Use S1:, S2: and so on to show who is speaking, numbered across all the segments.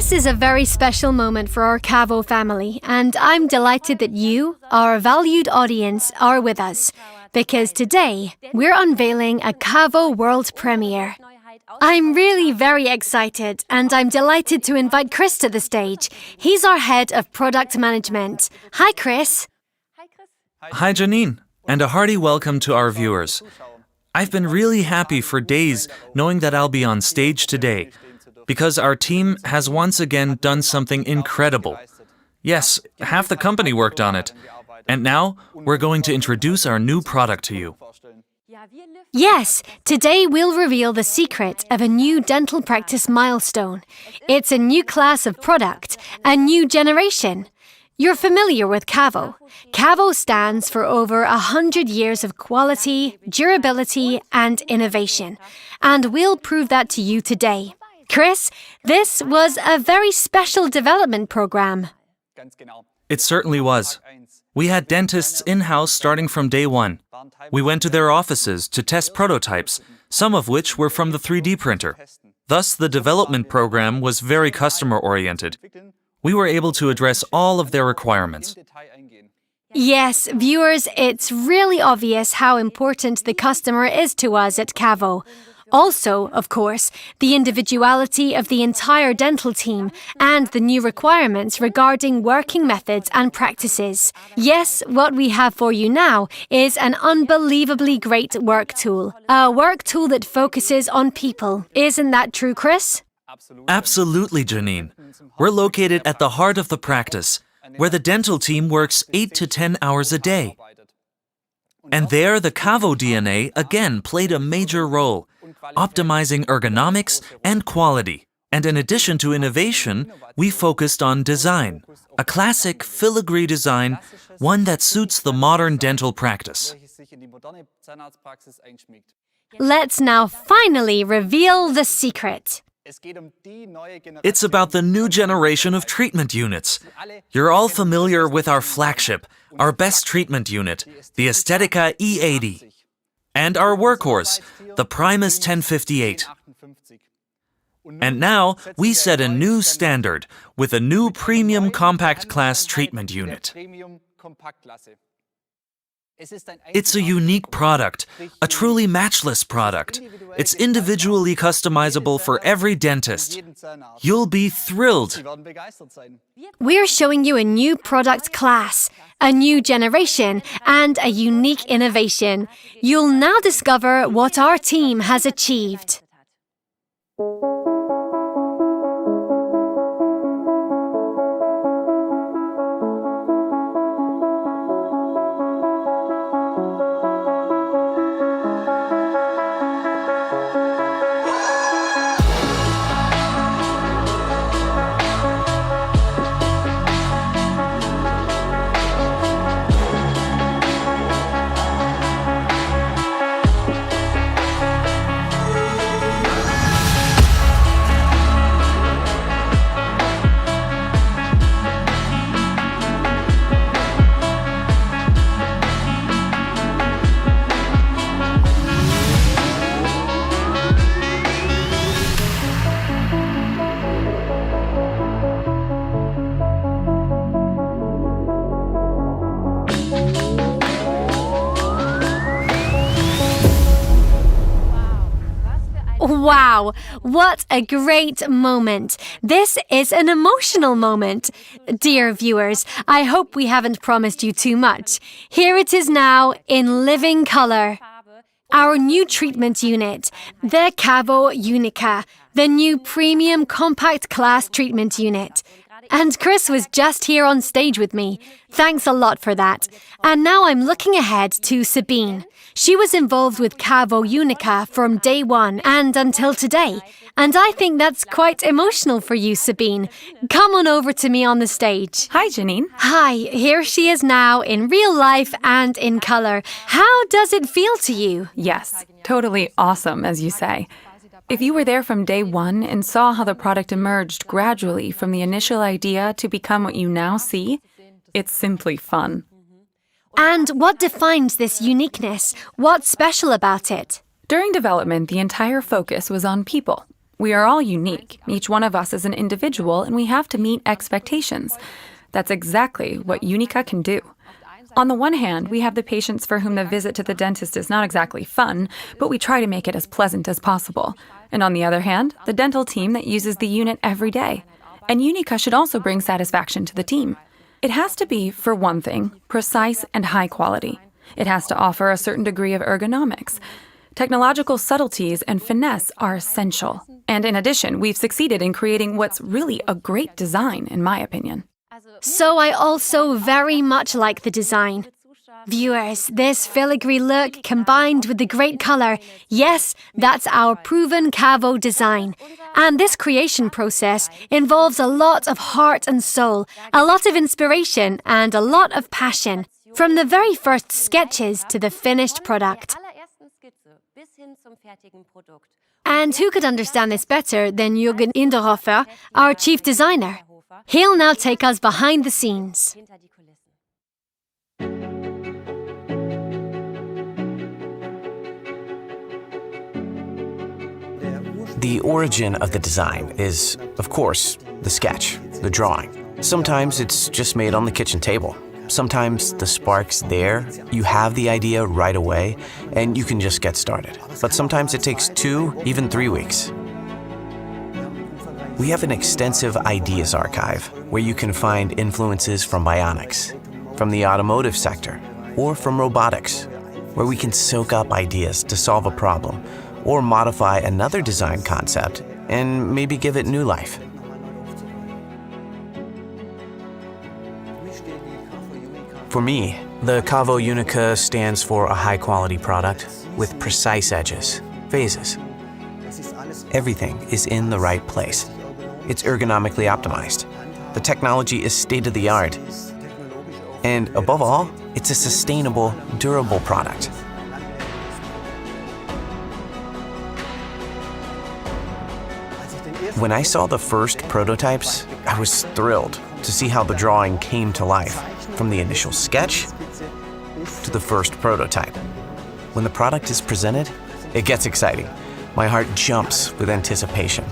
S1: This is a very special moment for our KaVo family, and I'm delighted that you, our valued audience, are with us, because today we're unveiling a KaVo world premiere. I'm really very excited, and I'm delighted to invite Chris to the stage. He's our head of product management. Hi, Chris.
S2: Hi, Janine, and a hearty welcome to our viewers. I've been really happy for days knowing that I'll be on stage today, because our team has once again done something incredible. Yes, half the company worked on it. And now, we're going to introduce our new product to you.
S1: Yes, today we'll reveal the secret of a new dental practice milestone. It's a new class of product, a new generation. You're familiar with KaVo. KaVo stands for over 100 years of quality, durability, and innovation. And we'll prove that to you today. Chris, this was a very special development program.
S2: It certainly was. We had dentists in-house starting from day one. We went to their offices to test prototypes, some of which were from the 3D printer. Thus, the development program was very customer-oriented. We were able to address all of their requirements.
S1: Yes, viewers, it's really obvious how important the customer is to us at KaVo. Also, of course, the individuality of the entire dental team and the new requirements regarding working methods and practices. Yes, what we have for you now is an unbelievably great work tool. A work tool that focuses on people. Isn't that true, Chris?
S2: Absolutely, Janine. We're located at the heart of the practice, where the dental team works 8 to 10 hours a day. And there, the KaVo DNA again played a major role, optimizing ergonomics and quality. And in addition to innovation, we focused on design, a classic filigree design, one that suits the modern dental practice.
S1: Let's now finally reveal the secret.
S2: It's about the new generation of treatment units. You're all familiar with our flagship, our best treatment unit, the Estetica E80, and our workhorse, the Primus 1058. And now, we set a new standard with a new premium compact class treatment unit. It's a unique product, a truly matchless product. It's individually customizable for every dentist. You'll be thrilled.
S1: We're showing you a new product class, a new generation, and a unique innovation. You'll now discover what our team has achieved. Wow, what a great moment. This is an emotional moment. Dear viewers, I hope we haven't promised you too much. Here it is now in living color. Our new treatment unit, the KaVo uniQa, the new premium compact class treatment unit. And Chris was just here on stage with me. Thanks a lot for that. And now I'm looking ahead to Sabine. She was involved with KaVo uniQa from day one and until today. And I think that's quite emotional for you, Sabine. Come on over to me on the stage.
S3: Hi, Janine.
S1: Hi, here she is now in real life and in color. How does it feel to you?
S3: Yes, totally awesome, as you say. If you were there from day one and saw how the product emerged gradually from the initial idea to become what you now see, it's simply fun.
S1: And what defines this uniqueness? What's special about it?
S3: During development, the entire focus was on people. We are all unique. Each one of us is an individual, and we have to meet expectations. That's exactly what uniQa can do. On the one hand, we have the patients for whom the visit to the dentist is not exactly fun, but we try to make it as pleasant as possible. And on the other hand, the dental team that uses the unit every day. And uniQa should also bring satisfaction to the team. It has to be, for one thing, precise and high quality. It has to offer a certain degree of ergonomics. Technological subtleties and finesse are essential. And in addition, we've succeeded in creating what's really a great design, in my opinion.
S1: So I also very much like the design. Viewers, this filigree look combined with the great color, yes, that's our proven KaVo design. And this creation process involves a lot of heart and soul, a lot of inspiration and a lot of passion, from the very first sketches to the finished product. And who could understand this better than Jürgen Inderhofer, our chief designer? He'll now take us behind the scenes.
S4: The origin of the design is, of course, the sketch, the drawing. Sometimes it's just made on the kitchen table. Sometimes the spark's there, you have the idea right away, and you can just get started. But sometimes it takes 2, even 3 weeks. We have an extensive ideas archive where you can find influences from bionics, from the automotive sector, or from robotics, where we can soak up ideas to solve a problem or modify another design concept and maybe give it new life. For me, the KaVo uniQa stands for a high-quality product with precise edges, phases. Everything is in the right place. It's ergonomically optimized. The technology is state-of-the-art. And above all, it's a sustainable, durable product. When I saw the first prototypes, I was thrilled to see how the drawing came to life, from the initial sketch to the first prototype. When the product is presented, it gets exciting. My heart jumps with anticipation.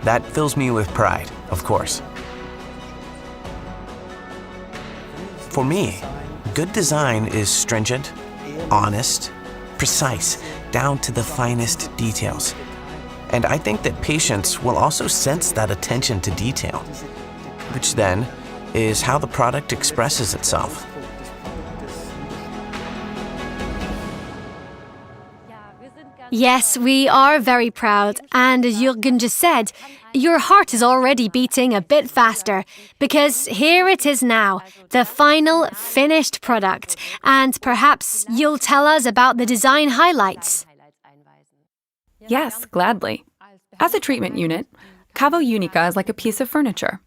S4: That fills me with pride, of course. For me, good design is stringent, honest, precise, down to the finest details. And I think that patients will also sense that attention to detail, which then is how the product expresses itself.
S1: Yes, we are very proud, and as Jürgen just said, your heart is already beating a bit faster, because here it is now, the final finished product, and perhaps you'll tell us about the design highlights.
S3: Yes, gladly. As a treatment unit, KaVo uniQa is like a piece of furniture.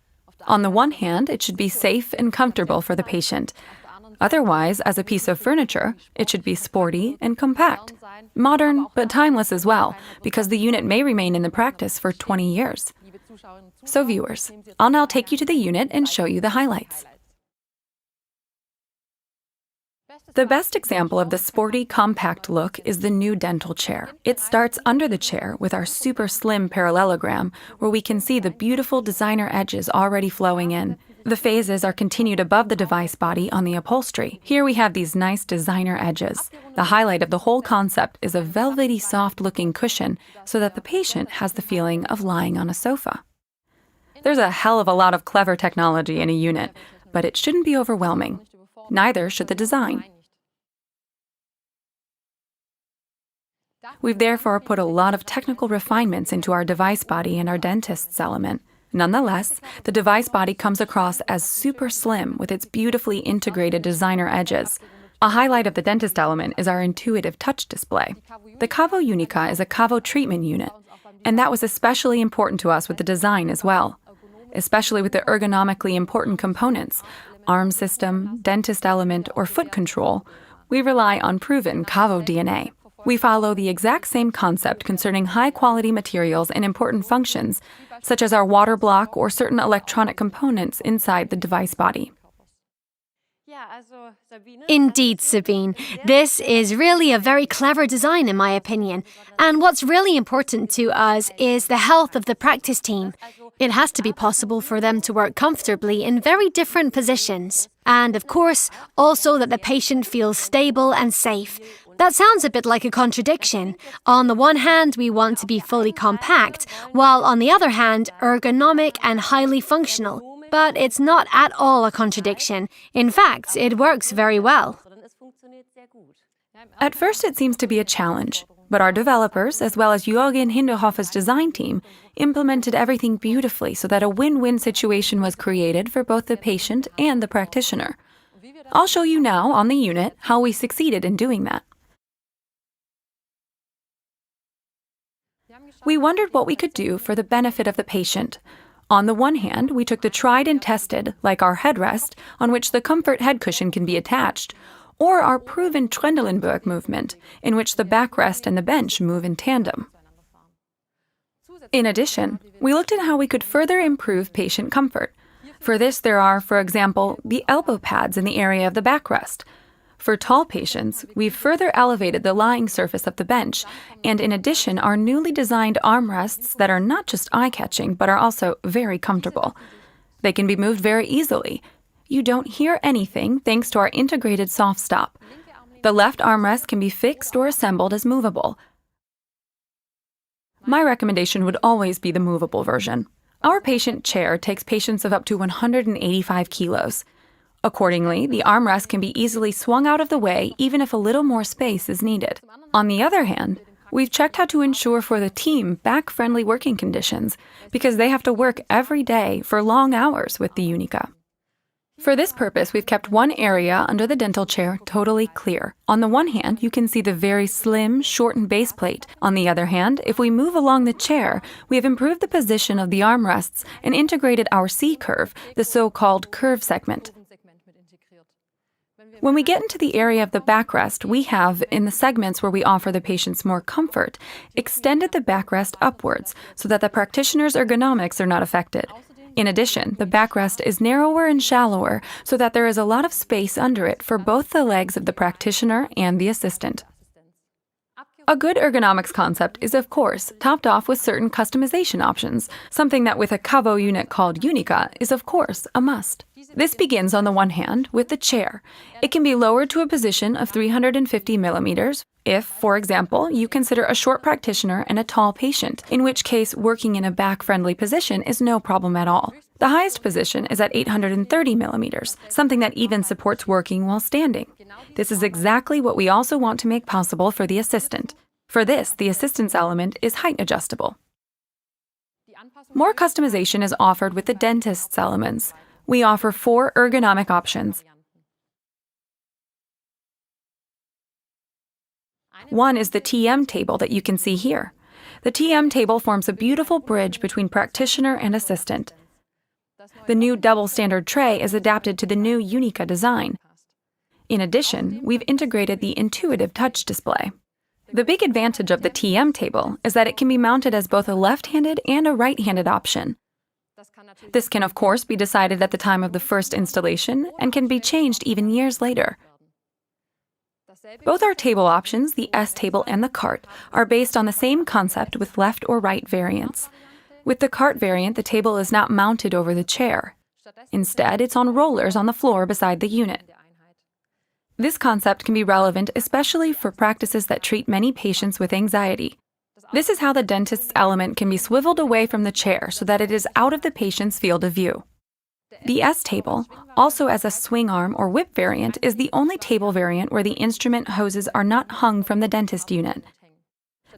S3: On the one hand, it should be safe and comfortable for the patient. Otherwise, as a piece of furniture, it should be sporty and compact. Modern, but timeless as well, because the unit may remain in the practice for 20 years. So viewers, I'll now take you to the unit and show you the highlights. The best example of the sporty, compact look is the new dental chair. It starts under the chair with our super slim parallelogram, where we can see the beautiful designer edges already flowing in. The phases are continued above the device body on the upholstery. Here we have these nice designer edges. The highlight of the whole concept is a velvety, soft-looking cushion so that the patient has the feeling of lying on a sofa. There's a hell of a lot of clever technology in a unit, but it shouldn't be overwhelming. Neither should the design. We've therefore put a lot of technical refinements into our device body and our dentist's element. Nonetheless, the device body comes across as super slim with its beautifully integrated designer edges. A highlight of the dentist element is our intuitive touch display. The KaVo uniQa is a KaVo treatment unit, and that was especially important to us with the design as well, especially with the ergonomically important components, arm system, dentist element, or foot control. We rely on proven KaVo DNA. We follow the exact same concept concerning high-quality materials and important functions, such as our water block or certain electronic components inside the device body.
S1: Indeed, Sabine. This is really a very clever design, in my opinion. And what's really important to us is the health of the practice team. It has to be possible for them to work comfortably in very different positions. And, of course, also that the patient feels stable and safe. That sounds a bit like a contradiction. On the one hand, we want to be fully compact, while on the other hand, ergonomic and highly functional. But it's not at all a contradiction. In fact, it works very well.
S3: At first, it seems to be a challenge, but our developers, as well as Jürgen Hinderhofer's design team, implemented everything beautifully so that a win-win situation was created for both the patient and the practitioner. I'll show you now on the unit how we succeeded in doing that. We wondered what we could do for the benefit of the patient. On the one hand, we took the tried and tested, like our headrest, on which the comfort head cushion can be attached, or our proven Trendelenburg movement, in which the backrest and the bench move in tandem. In addition, we looked at how we could further improve patient comfort. For this, there are, for example, the elbow pads in the area of the backrest. For tall patients, we've further elevated the lying surface of the bench, and in addition, our newly designed armrests that are not just eye-catching, but are also very comfortable. They can be moved very easily. You don't hear anything thanks to our integrated soft stop. The left armrest can be fixed or assembled as movable. My recommendation would always be the movable version. Our patient chair takes patients of up to 185 kilos. Accordingly, the armrest can be easily swung out of the way even if a little more space is needed. On the other hand, we've checked how to ensure for the team back-friendly working conditions because they have to work every day for long hours with the uniQa. For this purpose, we've kept one area under the dental chair totally clear. On the one hand, you can see the very slim, shortened base plate. On the other hand, if we move along the chair, we have improved the position of the armrests and integrated our C-curve, the so-called curve segment. When we get into the area of the backrest, we have, in the segments where we offer the patients more comfort, extended the backrest upwards so that the practitioner's ergonomics are not affected. In addition, the backrest is narrower and shallower so that there is a lot of space under it for both the legs of the practitioner and the assistant. A good ergonomics concept is, of course, topped off with certain customization options, something that with a KaVo unit called uniQa is, of course, a must. This begins on the one hand with the chair. It can be lowered to a position of 350 millimeters if, for example, you consider a short practitioner and a tall patient, in which case working in a back-friendly position is no problem at all. The highest position is at 830 millimeters, something that even supports working while standing. This is exactly what we also want to make possible for the assistant. For this, the assistance element is height adjustable. More customization is offered with the dentist's elements. We offer 4 ergonomic options. One is the TM table that you can see here. The TM table forms a beautiful bridge between practitioner and assistant. The new double standard tray is adapted to the new uniQa design. In addition, we've integrated the intuitive touch display. The big advantage of the TM table is that it can be mounted as both a left-handed and a right-handed option. This can, of course, be decided at the time of the first installation and can be changed even years later. Both our table options, the S table and the cart, are based on the same concept with left or right variants. With the cart variant, the table is not mounted over the chair. Instead, it's on rollers on the floor beside the unit. This concept can be relevant especially for practices that treat many patients with anxiety. This is how the dentist's element can be swiveled away from the chair so that it is out of the patient's field of view. The S table, also as a swing arm or whip variant, is the only table variant where the instrument hoses are not hung from the dentist unit.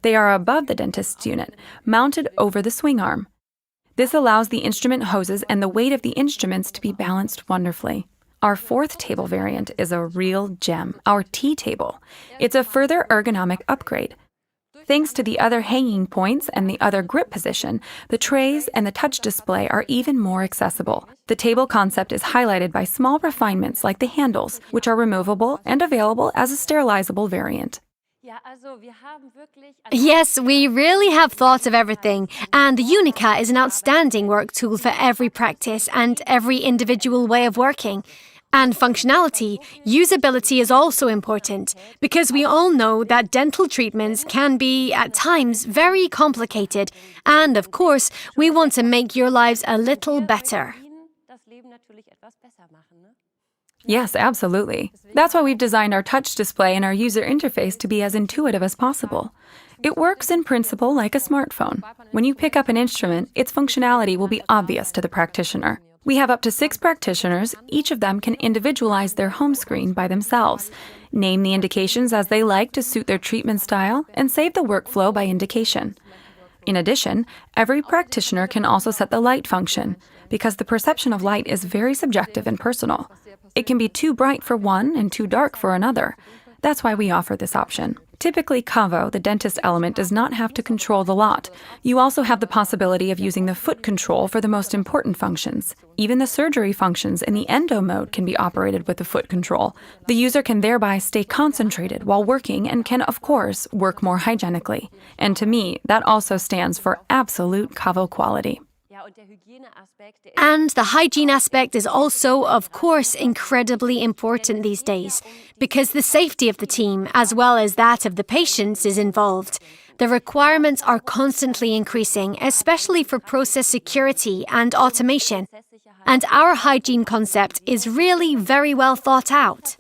S3: They are above the dentist's unit, mounted over the swing arm. This allows the instrument hoses and the weight of the instruments to be balanced wonderfully. Our 4th table variant is a real gem, our T table. It's a further ergonomic upgrade. Thanks to the other hanging points and the other grip position, the trays and the touch display are even more accessible. The table concept is highlighted by small refinements like the handles, which are removable and available as a sterilizable variant.
S1: Yes, we really have thought of everything, and the uniQa is an outstanding work tool for every practice and every individual way of working. And functionality, usability is also important, because we all know that dental treatments can be, at times, very complicated. And, of course, we want to make your lives a little better.
S3: Yes, absolutely. That's why we've designed our touch display and our user interface to be as intuitive as possible. It works in principle like a smartphone. When you pick up an instrument, its functionality will be obvious to the practitioner. We have up to 6 practitioners. Each of them can individualize their home screen by themselves, name the indications as they like to suit their treatment style, and save the workflow by indication. In addition, every practitioner can also set the light function, because the perception of light is very subjective and personal. It can be too bright for one and too dark for another. That's why we offer this option. Typically, KaVo, the dentist element, does not have to control the lot. You also have the possibility of using the foot control for the most important functions. Even the surgery functions in the endo mode can be operated with the foot control. The user can thereby stay concentrated while working and can, of course, work more hygienically. And to me, that also stands for absolute KaVo quality.
S1: And the hygiene aspect is also, of course, incredibly important these days, because the safety of the team, as well as that of the patients, is involved. The requirements are constantly increasing, especially for process security and automation. And our hygiene concept is really very well thought out.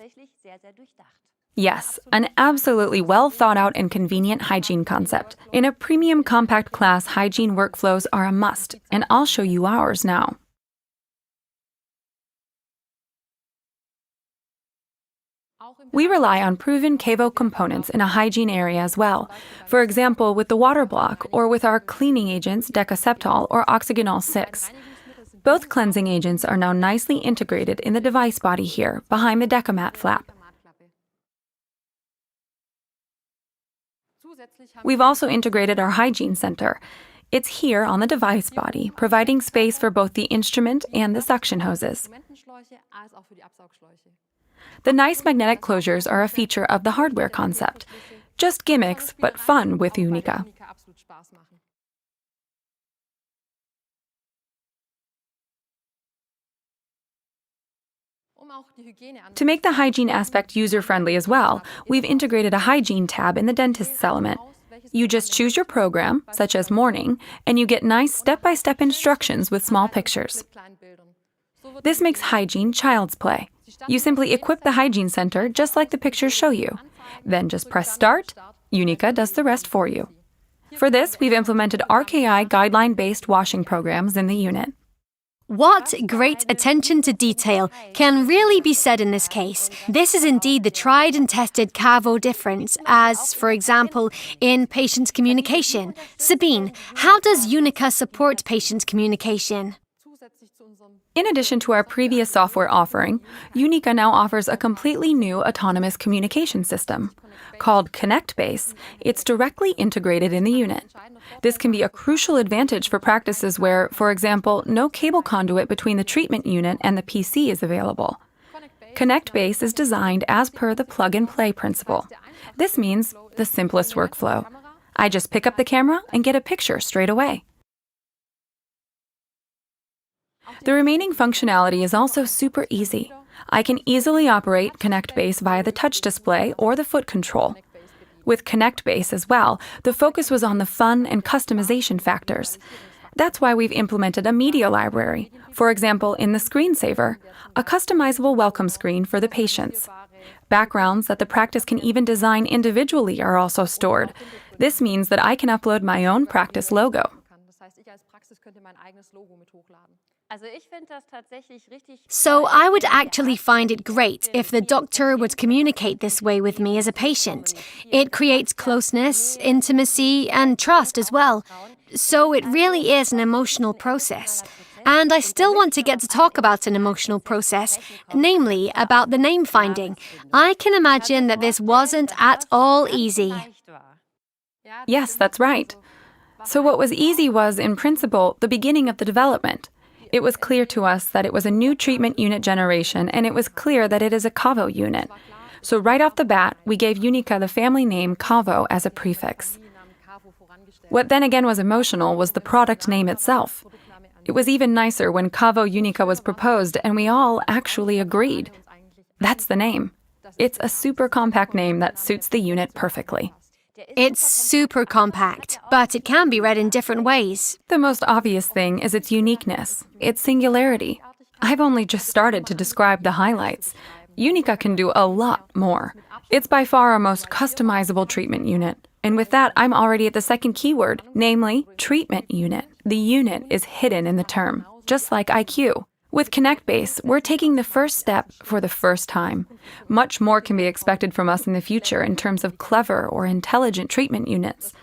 S3: Yes, an absolutely well-thought-out and convenient hygiene concept. In a premium compact class, hygiene workflows are a must, and I'll show you ours now. We rely on proven KaVo components in a hygiene area as well. For example, with the water block, or with our cleaning agents Decaseptol or Oxygenol 6. Both cleansing agents are now nicely integrated in the device body here, behind the Decamat flap. We've also integrated our hygiene center. It's here on the device body, providing space for both the instrument and the suction hoses. The nice magnetic closures are a feature of the hardware concept. Just gimmicks, but fun with uniQa. To make the hygiene aspect user-friendly as well, we've integrated a hygiene tab in the dentist's element. You just choose your program, such as morning, and you get nice step-by-step instructions with small pictures. This makes hygiene child's play. You simply equip the hygiene center just like the pictures show you. Then just press start. uniQa does the rest for you. For this, we've implemented RKI guideline-based washing programs in the unit.
S1: What great attention to detail can really be said in this case. This is indeed the tried and tested KaVo difference, as, for example, in patient communication. Sabine, how does uniQa support patient communication?
S3: In addition to our previous software offering, uniQa now offers a completely new autonomous communication system. Called ConnectBase, it's directly integrated in the unit. This can be a crucial advantage for practices where, for example, no cable conduit between the treatment unit and the PC is available. ConnectBase is designed as per the plug-and-play principle. This means the simplest workflow. I just pick up the camera and get a picture straight away. The remaining functionality is also super easy. I can easily operate ConnectBase via the touch display or the foot control. With ConnectBase as well, the focus was on the fun and customization factors. That's why we've implemented a media library. For example, in the screensaver, a customizable welcome screen for the patients. Backgrounds that the practice can even design individually are also stored. This means that I can upload my own practice logo.
S1: So I would actually find it great if the doctor would communicate this way with me as a patient. It creates closeness, intimacy, and trust as well. So it really is an emotional process. And I still want to get to talk about an emotional process, namely about the name finding. I can imagine that this wasn't at all easy.
S3: Yes, that's right. So what was easy was, in principle, the beginning of the development. It was clear to us that it was a new treatment unit generation, and it was clear that it is a KaVo unit. So right off the bat, we gave uniQa the family name KaVo as a prefix. What then again was emotional was the product name itself. It was even nicer when KaVo uniQa was proposed, and we all actually agreed. That's the name. It's a super compact name that suits the unit perfectly.
S1: It's super compact, but it can be read in different ways.
S3: The most obvious thing is its uniqueness, its singularity. I've only just started to describe the highlights. uniQa can do a lot more. It's by far our most customizable treatment unit. And with that, I'm already at the second keyword, namely treatment unit. The unit is hidden in the term, just like IQ. With ConnectBase, we're taking the first step for the first time. Much more can be expected from us in the future in terms of clever or intelligent treatment units.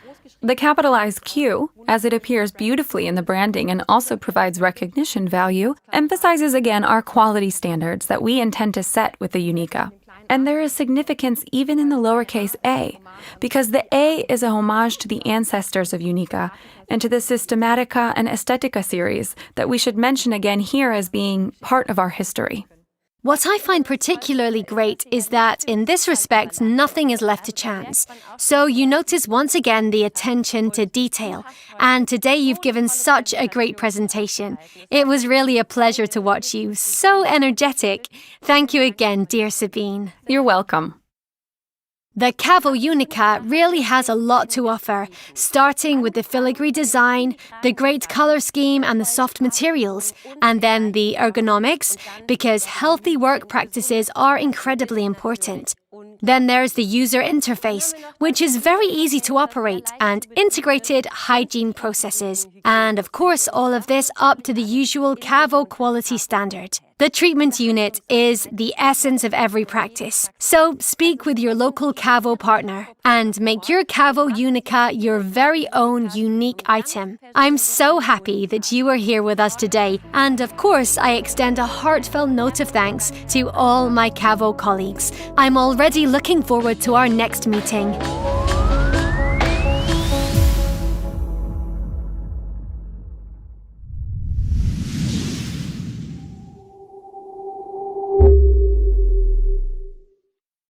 S3: The capitalized Q, as it appears beautifully in the branding and also provides recognition value, emphasizes again our quality standards that we intend to set with the uniQa. And there is significance even in the lowercase a, because the A is a homage to the ancestors of uniQa and to the Systematica and Estetica series that we should mention again here as being part of our history.
S1: What I find particularly great is that, in this respect, nothing is left to chance. So you notice once again the attention to detail. And today you've given such a great presentation. It was really a pleasure to watch you. So energetic. Thank you again, dear Sabine.
S3: You're welcome.
S1: The KaVo uniQa really has a lot to offer, starting with the filigree design, the great color scheme and the soft materials, and then the ergonomics, because healthy work practices are incredibly important. Then there's the user interface, which is very easy to operate, and integrated hygiene processes. And of course, all of this up to the usual KaVo quality standard. The treatment unit is the essence of every practice. So speak with your local KaVo partner and make your KaVo uniQa your very own unique item. I'm so happy that you are here with us today. And of course, I extend a heartfelt note of thanks to all my KaVo colleagues. I'm already looking forward to our next meeting.